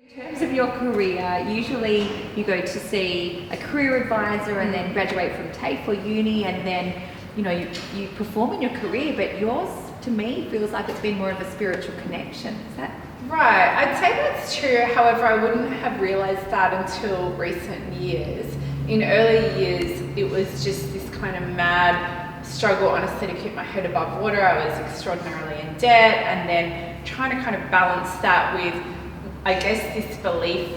In terms of your career, usually you go to see a career advisor and then graduate from TAFE or uni, and then you perform in your career, but yours to me feels like it's been more of a spiritual connection. Is that right? I'd say that's true. However, I wouldn't have realized that until recent years. In early years, it was just this kind of mad struggle, honestly, to keep my head above water. I was extraordinarily in debt, and then trying to kind of balance that with, I guess, this belief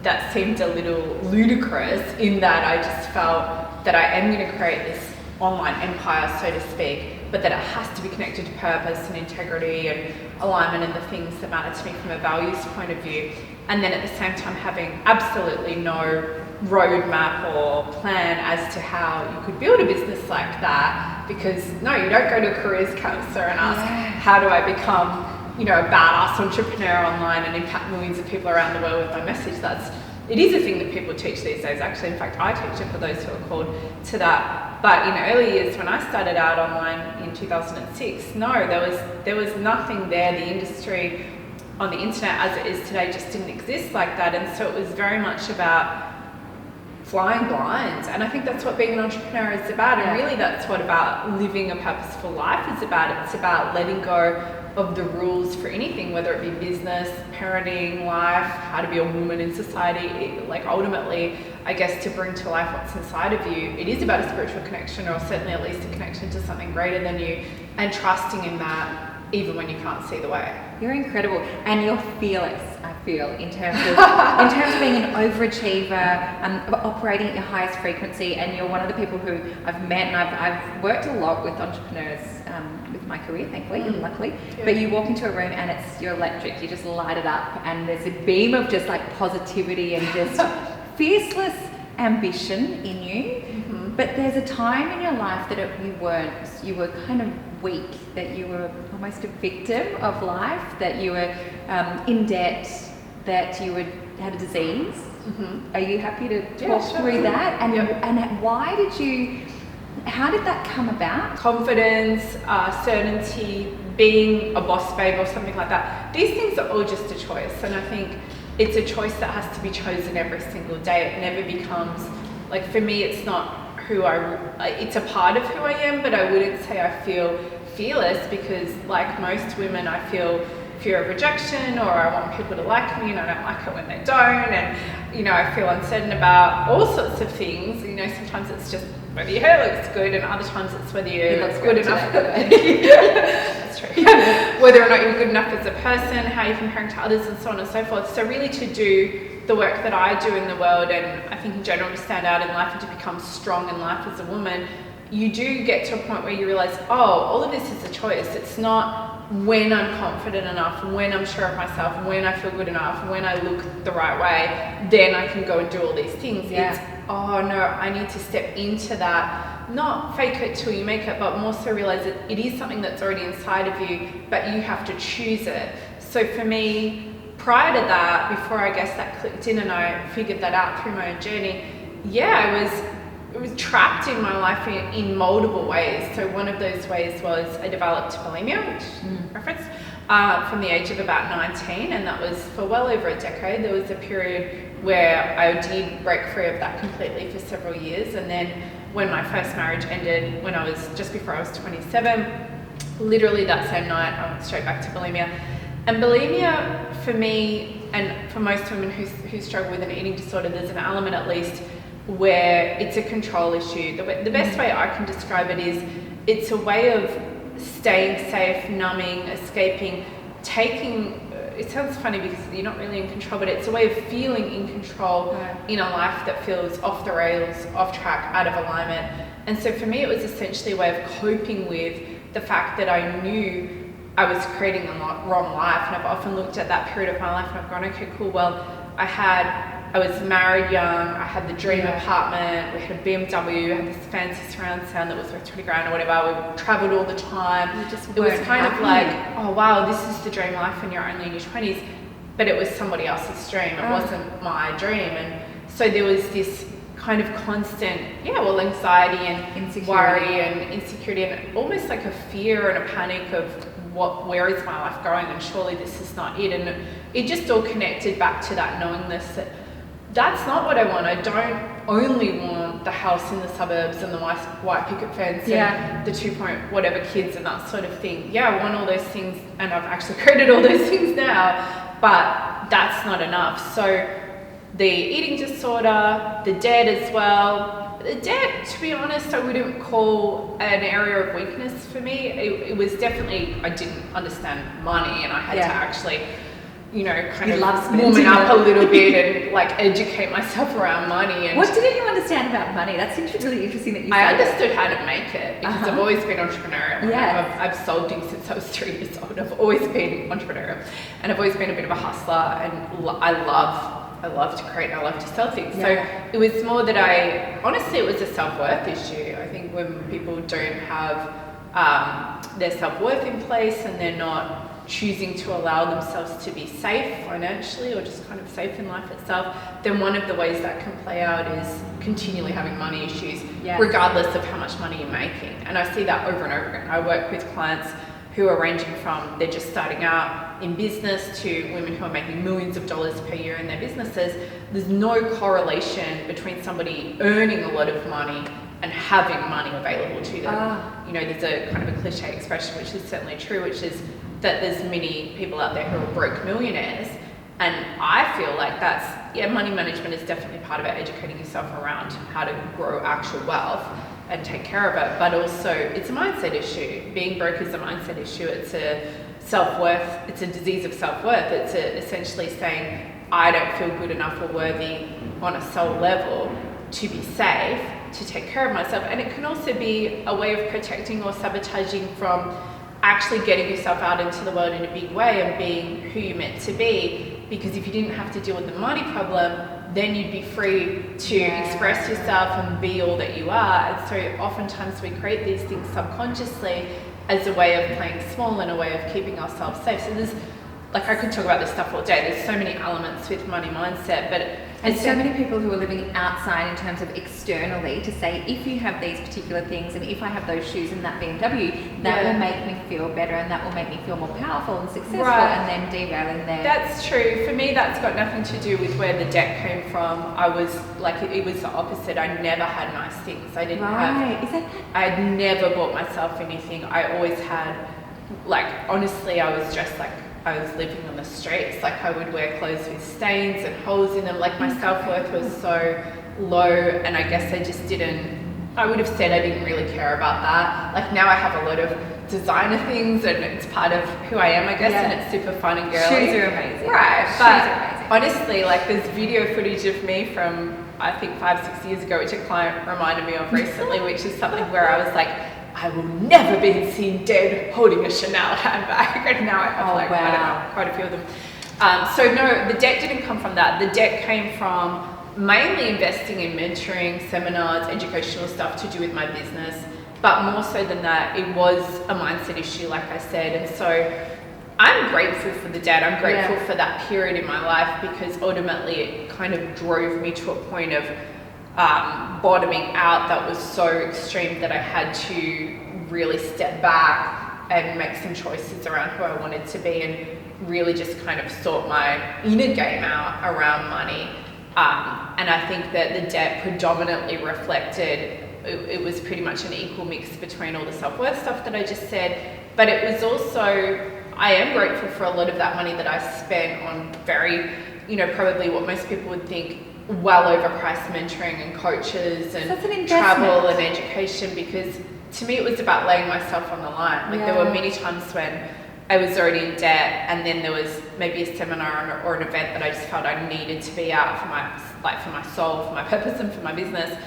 that seemed a little ludicrous, in that I just felt that I am going to create this online empire, so to speak, but that it has to be connected to purpose and integrity and alignment and the things that matter to me from a values point of view. And then at the same time having absolutely no roadmap or plan as to how you could build a business like that, because no, you don't go to a careers counselor and ask, how do I become a badass entrepreneur online and impact millions of people around the world with my message. It is a thing that people teach these days, actually. In fact, I teach it for those who are called to that. But in early years, when I started out online in 2006, no, there was nothing there. The industry on the internet as it is today just didn't exist like that. And so it was very much about flying blind. And I think that's what being an entrepreneur is about. And really that's what about living a purposeful life is about. It's about letting go of the rules for anything, whether it be business, parenting, life, how to be a woman in society. Ultimately, I guess, to bring to life what's inside of you, it is about a spiritual connection, or certainly at least a connection to something greater than you, and trusting in that even when you can't see the way. You're incredible, and you're fearless, I feel, in terms of being an overachiever, operating at your highest frequency. And you're one of the people who I've met, and I've worked a lot with entrepreneurs with my career, thankfully and luckily. Yeah. But you walk into a room and you're electric. You just light it up, and there's a beam of just positivity and just fierceless ambition in you. Mm-hmm. But there's a time in your life that you were kind of weak, that you were almost a victim of life, that you were in debt, that you had a disease. Mm-hmm. Are you happy to talk through that? And and how did that come about? Confidence, certainty, being a boss babe or something like that. These things are all just a choice, and I think it's a choice that has to be chosen every single day. It never becomes, for me, it's not it's a part of who I am, but I wouldn't say I feel fearless, because like most women, I feel fear of rejection, or I want people to like me and I don't like it when they don't, and I feel uncertain about all sorts of things. Sometimes it's just whether your hair looks good, and other times it's whether you look good enough. That's true. Whether or not you're good enough as a person, how you're comparing to others, and so on and so forth. So really, to do the work that I do in the world, and I think in general to stand out in life and to become strong in life as a woman, you do get to a point where you realize, all of this is a choice. It's not when I'm confident enough, when I'm sure of myself, when I feel good enough, when I look the right way, then I can go and do all these things. Yeah. It's, I need to step into that, not fake it till you make it, but more so realize that it is something that's already inside of you, but you have to choose it. So for me, prior to that, before I guess that clicked in and I figured that out through my own journey, I was trapped in my life in multiple ways. So one of those ways was I developed bulimia, which reference, from the age of about 19, and that was for well over a decade. There was a period where I did break free of that completely for several years, and then when my first marriage ended, when I was just before I was 27, literally that same night I went straight back to bulimia. And bulimia, for me, and for most women who struggle with an eating disorder, there's an element at least where it's a control issue. The best way I can describe it is it's a way of staying safe, numbing, escaping, taking, it sounds funny because you're not really in control, but it's a way of feeling in control in a life that feels off the rails, off track, out of alignment. And so for me, it was essentially a way of coping with the fact that I knew I was creating the wrong life. And I've often looked at that period of my life and I've gone, okay, cool, well, I was married young, I had the dream apartment, we had a BMW, I had this fancy surround sound that was worth 20 grand or whatever, we travelled all the time. It was kind of like, oh wow, this is the dream life when you're only in your 20s, but it was somebody else's dream, it wasn't my dream. And so there was this kind of constant, anxiety and worry and insecurity, and almost like a fear and a panic of where is my life going, and surely this is not it. And it just all connected back to that knowingness that that's not what I want. I don't only want the house in the suburbs and the white picket fence and the 2 whatever kids and that sort of thing. Yeah, I want all those things, and I've actually created all those things now, but that's not enough. So the eating disorder, the debt as well. The debt, to be honest, I wouldn't call an area of weakness for me. It was definitely, I didn't understand money, and I had to actually, you know, kind of warm it up a little bit and like educate myself around money. And what didn't you understand about money? That's really interesting that you said I understood how to make it, because I've always been entrepreneurial. I've sold things since I was 3 years old. I've always been entrepreneurial, and I've always been a bit of a hustler, and I love to create and I love to sell things. So it was more that honestly, it was a self-worth issue. I think when people don't have their self-worth in place, and they're not choosing to allow themselves to be safe financially, or just kind of safe in life itself, then one of the ways that can play out is continually having money issues, regardless of how much money you're making. And I see that over and over again. I work with clients who are ranging from they're just starting out in business to women who are making millions of dollars per year in their businesses. There's no correlation between somebody earning a lot of money and having money available to them. You know, there's a kind of a cliche expression, which is certainly true, which is that there's many people out there who are broke millionaires. And I feel like that's, money management is definitely part of it, educating yourself around how to grow actual wealth and take care of it. But also, it's a mindset issue. Being broke is a mindset issue. It's a self-worth, it's a disease of self-worth. It's essentially saying, I don't feel good enough or worthy on a soul level to be safe, to take care of myself. And it can also be a way of protecting or sabotaging from actually getting yourself out into the world in a big way and being who you're meant to be. Because if you didn't have to deal with the money problem, then you'd be free to express yourself and be all that you are. And so oftentimes we create these things subconsciously as a way of playing small and a way of keeping ourselves safe. So there's, like, I could talk about this stuff all day. There's so many elements with money mindset, but and so many people who are living outside in terms of externally to say, if you have these particular things, and if I have those shoes and that BMW, that will make me feel better, and that will make me feel more powerful and successful, and then derailing there. That's true. For me, that's got nothing to do with where the debt came from. I was like, it was the opposite. I never had nice things. I didn't have. I'd never bought myself anything. I always had, like, honestly, I was dressed like I was living on the streets. Like, I would wear clothes with stains and holes in them. Like, my self-worth was so low, and I guess I just didn't, I would have said I didn't really care about that. Like, now I have a lot of designer things, and it's part of who I am, I guess, and it's super fun and girly. Shoes are amazing. Right, but honestly, like, there's video footage of me from, I think, 5-6 years ago, which a client reminded me of recently, which is something where I was like, I will never be seen dead holding a Chanel handbag. And now I have I don't know, quite a few of them. So no, the debt didn't come from that. The debt came from mainly investing in mentoring, seminars, educational stuff to do with my business. But more so than that, it was a mindset issue, like I said. And so I'm grateful for the debt. I'm grateful for that period in my life, because ultimately it kind of drove me to a point of bottoming out that was so extreme that I had to really step back and make some choices around who I wanted to be, and really just kind of sort my inner game out around money. And I think that the debt predominantly reflected, it was pretty much an equal mix between all the self-worth stuff that I just said, but it was also, I am grateful for a lot of that money that I spent on very, probably what most people would think well overpriced mentoring and coaches and travel and education, because to me it was about laying myself on the line. Like, there were many times when I was already in debt, and then there was maybe a seminar or an event that I just felt I needed to be out for my soul, for my purpose, and for my business.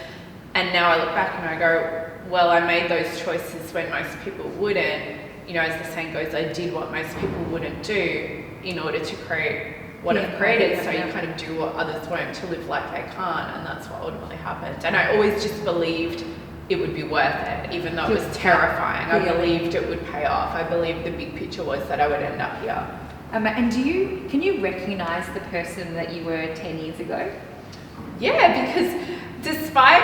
And now I look back and I go, well, I made those choices when most people wouldn't. As the saying goes, I did what most people wouldn't do in order to create what I've created. So you kind of do what others won't to live like they can't, and that's what ultimately happened. And I always just believed it would be worth it, even though it was terrifying. I believed it would pay off. I believed the big picture was that I would end up here. And can you recognize the person that you were 10 years ago? Yeah, because despite,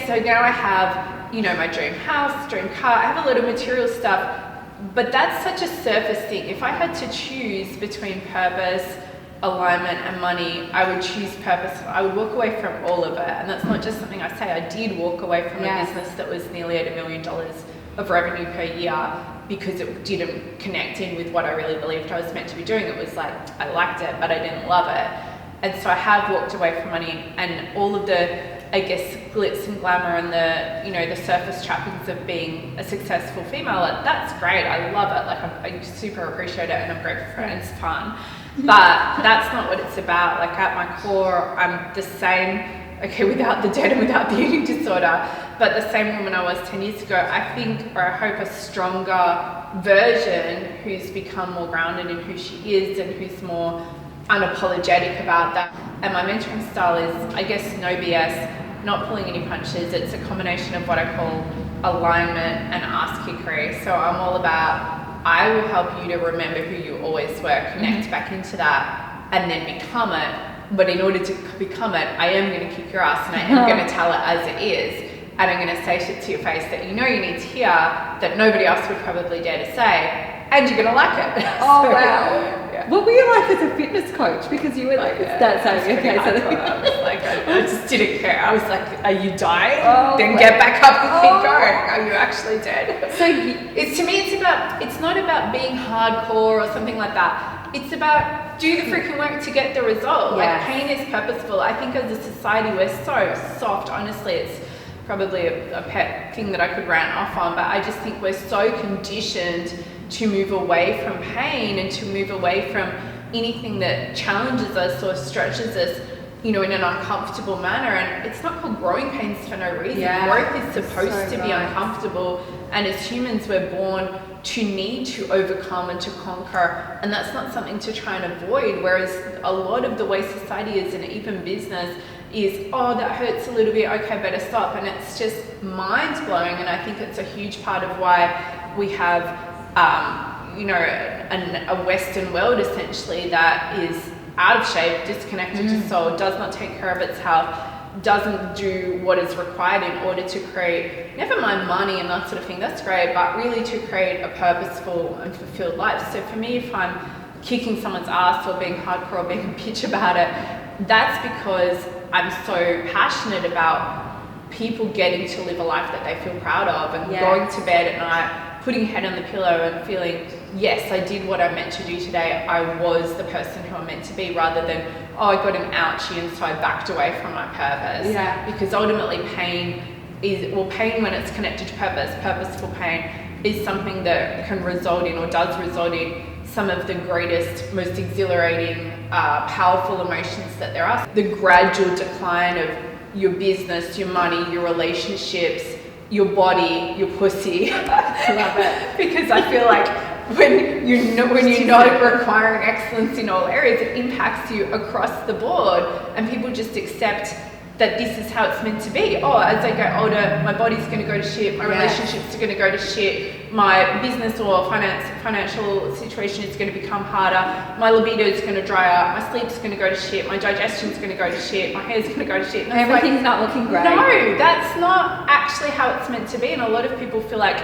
so now I have, my dream house, dream car, I have a lot of material stuff, But that's such a surface thing. If I had to choose between purpose, alignment and money, I would choose purpose. I would walk away from all of it. And that's not just something I say. I did walk away from a business that was nearly at $1 million of revenue per year because it didn't connect in with what I really believed I was meant to be doing. It was like, I liked it, but I didn't love it. And so I have walked away from money and all of the, I guess, glitz and glamour and the, you know, the surface trappings of being a successful female. Like, that's great. I love it. Like, I super appreciate it and I'm grateful for it and it's fun. But that's not what it's about. Like, at my core, I'm the same, okay, without the debt and without the eating disorder, but the same woman I was 10 years ago. I think, or I hope, a stronger version who's become more grounded in who she is and who's more unapologetic about that. And my mentoring style is, I guess, no BS, not pulling any punches. It's a combination of what I call alignment and ask hickory. So I'm all about, I will help you to remember who you always were, connect back into that, and then become it. But in order to become it, I am going to kick your ass and I am going to tell it as it is. And I'm going to say shit to your face that you know you need to hear that nobody else would probably dare to say, and you're going to like it. Oh, So, wow. Yeah. What were you like as a fitness coach? Because you were like, that's how you okay. I was like, I just didn't care. I was like, are you dying? Oh, then wow. get back up and keep going. Are you actually dead? So It's, to me, it's not about being hardcore or something like that. It's about do the freaking work to get the result. Like, pain is purposeful. I think as a society, we're so soft. Honestly, it's probably a pet thing that I could rant off on, but I just think we're so conditioned to move away from pain and to move away from anything that challenges us or stretches us, you know, in an uncomfortable manner. And it's not called growing pains for no reason. Growth is supposed to be uncomfortable, and as humans we're born to need to overcome and to conquer, and that's not something to try and avoid. Whereas a lot of the way society is, and even business, is, oh, that hurts a little bit, okay, better stop. And it's just mind-blowing. And I think it's a huge part of why we have you know, a Western world essentially that is out of shape, disconnected to soul, does not take care of its health, doesn't do what is required in order to create, never mind money and that sort of thing, that's great, but really to create a purposeful and fulfilled life. So for me, if I'm kicking someone's ass or being hardcore or being a bitch about it, that's because I'm so passionate about people getting to live a life that they feel proud of and going to bed at night, putting your head on the pillow and feeling, yes, I did what I meant to do today. I was the person who I'm meant to be, rather than, oh, I got an ouchie and so I backed away from my purpose. Because ultimately pain is, well, pain when it's connected to purpose, purposeful pain, is something that can result in, or does result in, some of the greatest, most exhilarating, powerful emotions that there are. The gradual decline of your business, your money, your relationships, your body, your pussy. I love it. Because I feel like when you're not requiring excellence in all areas, it impacts you across the board, and people just accept that this is how it's meant to be. Oh, as I get older, my body's going to go to shit, my relationships are going to go to shit, my business or financial situation is going to become harder, my libido is going to dry up, my sleep's going to go to shit, my digestion's going to go to shit, my hair's going to go to shit. And everything's not looking great. No, that's not actually how it's meant to be. And a lot of people feel like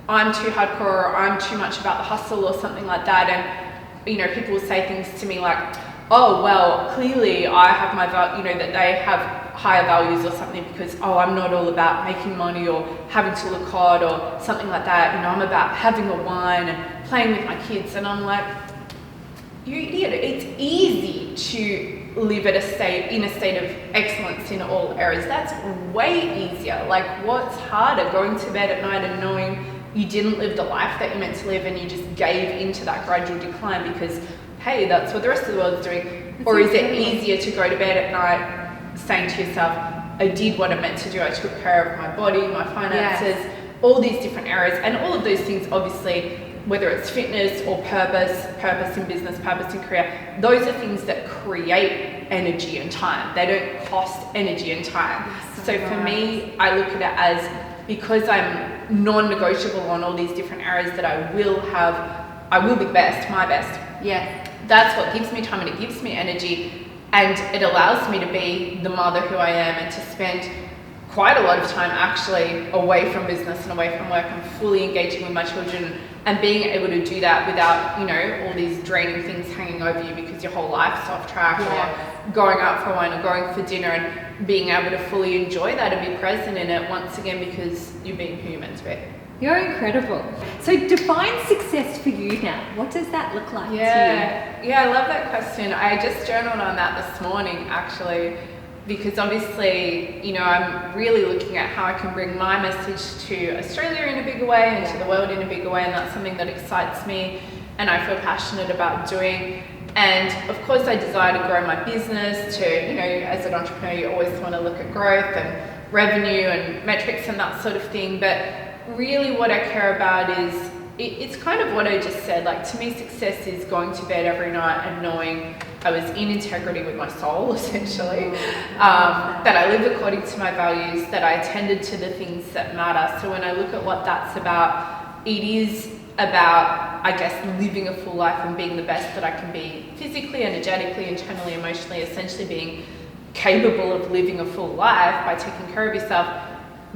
I'm too hardcore or I'm too much about the hustle or something like that. And, you know, people will say things to me like, oh, well, clearly I have my, you know, that they have higher values or something because, oh, I'm not all about making money or having to look hot or something like that. You know, I'm about having a wine and playing with my kids. And I'm like, you idiot. It's easy to live in a state of excellence in all areas. That's way easier. Like, what's harder? Going to bed at night and knowing you didn't live the life that you meant to live and you just gave into that gradual decline because, hey, that's what the rest of the world's doing. Or is it easier to go to bed at night saying to yourself, I did what I meant to do, I took care of my body, my finances, all these different areas. And all of those things, obviously, whether it's fitness or purpose in business, purpose in career, those are things that create energy and time. They don't cost energy and time. So for me, I look at it as, because I'm non-negotiable on all these different areas, that I will be best, my best. That's what gives me time, and it gives me energy, and it allows me to be the mother who I am and to spend quite a lot of time actually away from business and away from work and fully engaging with my children, and being able to do that without, you know, all these draining things hanging over you because your whole life's off track, or going out for wine or going for dinner, and being able to fully enjoy that and be present in it once again because you're being who you're meant to be. You're incredible. So define success for you now. What does that look like to you? Yeah, I love that question. I just journaled on that this morning actually, because obviously, you know, I'm really looking at how I can bring my message to Australia in a bigger way and to the world in a bigger way, and that's something that excites me and I feel passionate about doing. And of course I desire to grow my business to, you know, as an entrepreneur you always want to look at growth and revenue and metrics and that sort of thing, but really what I care about is, it's kind of what I just said, like to me success is going to bed every night and knowing I was in integrity with my soul essentially, that I lived according to my values, that I attended to the things that matter. So when I look at what that's about, it is about, I guess, living a full life and being the best that I can be physically, energetically, internally, emotionally, essentially being capable of living a full life by taking care of yourself.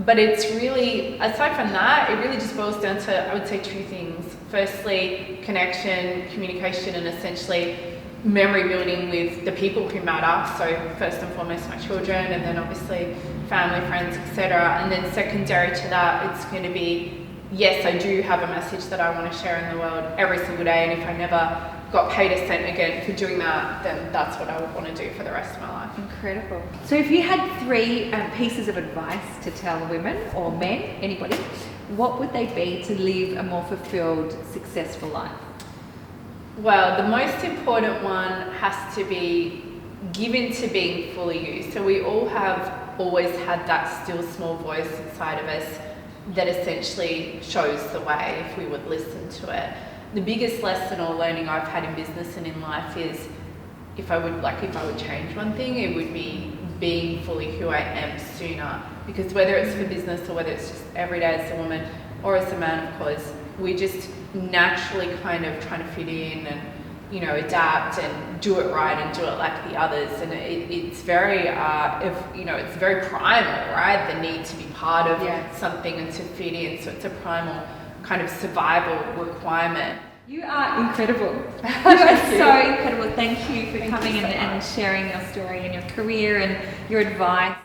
But it's really, aside from that, it really just boils down to, I would say, two things. Firstly, connection, communication, and essentially memory building with the people who matter. So first and foremost, my children, and then obviously family, friends, etc. And then secondary to that, it's going to be, yes, I do have a message that I want to share in the world every single day. And if I never got paid a cent again for doing that, then that's what I would want to do for the rest of my life. Incredible. So if you had three pieces of advice to tell women or men, anybody, what would they be to live a more fulfilled, successful life? Well, the most important one has to be given to being fully you. So we all have always had that still small voice inside of us that essentially shows the way if we would listen to it. The biggest lesson or learning I've had in business and in life is, if I would change one thing, it would be being fully who I am sooner. Because whether it's for business or whether it's just every day as a woman or as a man, of course, we just naturally kind of trying to fit in and, you know, adapt and do it right and do it like the others. And it's very, it's very primal, right? The need to be part of something and to fit in. So it's a primal kind of survival requirement. You are incredible. You are so incredible. Thank you for coming and sharing your story and your career and your advice.